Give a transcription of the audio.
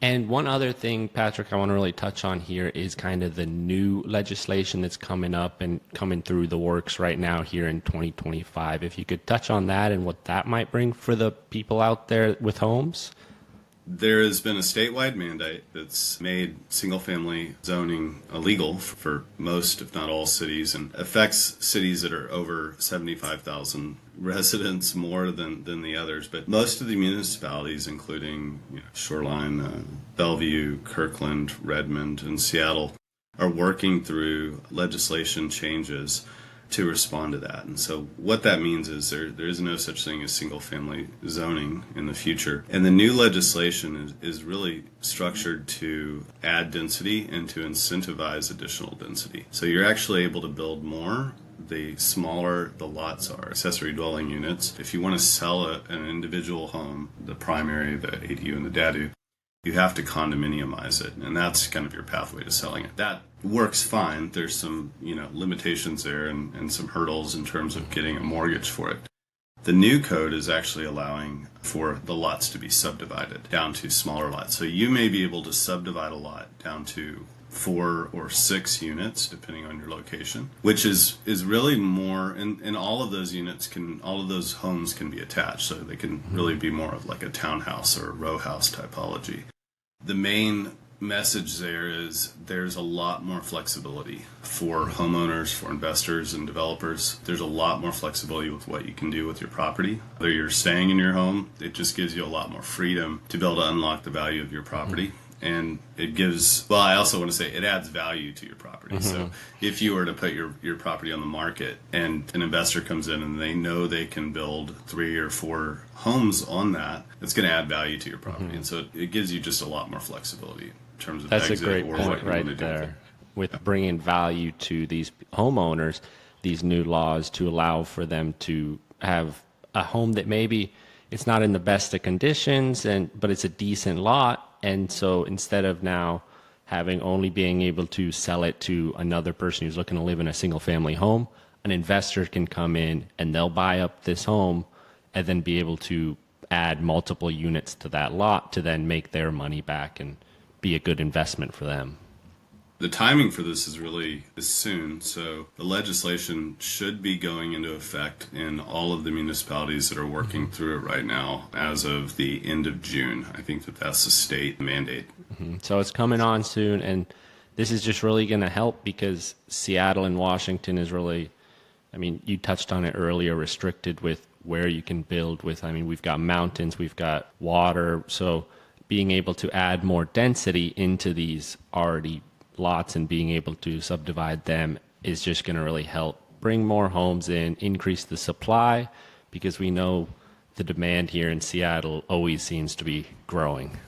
And one other thing, Patrick, I want to really touch on here is kind of the new legislation that's coming up and coming through the works right now here in 2025. If you could touch on that and what that might bring for the people out there with homes. There has been a statewide mandate that's made single-family zoning illegal for most, if not all, cities, and affects cities that are over 75,000 residents more than the others. But most of the municipalities, including Shoreline, Bellevue, Kirkland, Redmond, and Seattle, are working through legislation changes to respond to that. And so what that means is there is no such thing as single family zoning in the future. And the new legislation is really structured to add density and to incentivize additional density. So you're actually able to build more the smaller the lots are, accessory dwelling units. If you want to sell an individual home, the primary, the ADU, and the DADU, you have to condominiumize it, and that's kind of your pathway to selling it. That works fine. There's some limitations there and some hurdles in terms of getting a mortgage for it. The new code is actually allowing for the lots to be subdivided down to smaller lots. So you may be able to subdivide a lot down to 4 or 6 units, depending on your location, which is really more, and all of those all of those homes can be attached, so they can really be more of like a townhouse or a row house typology. The main message there is there's a lot more flexibility for homeowners, for investors and developers. There's a lot more flexibility with what you can do with your property. Whether you're staying in your home, it just gives you a lot more freedom to be able to unlock the value of your property. And it gives, well, I also want to say it adds value to your property. So if you were to put your property on the market and an investor comes in and they know they can build 3 or 4 homes on that, it's going to add value to your property. And so it gives you just a lot more flexibility in terms of That's a exit great or point what you right want to do there. With bringing value to these homeowners, these new laws to allow for them to have a home that maybe it's not in the best of conditions, but it's a decent lot. And so instead of now having only being able to sell it to another person who's looking to live in a single family home, an investor can come in and they'll buy up this home and then be able to add multiple units to that lot to then make their money back and be a good investment for them. The timing for this is soon, so the legislation should be going into effect in all of the municipalities that are working through it right now as of the end of June. I think that's the state mandate. So it's coming on soon, and this is just really going to help because Seattle and Washington is really, I mean, you touched on it earlier, restricted with where you can build with. I mean, we've got mountains, we've got water, so being able to add more density into these already lots and being able to subdivide them is just going to really help bring more homes in, increase the supply, because we know the demand here in Seattle always seems to be growing.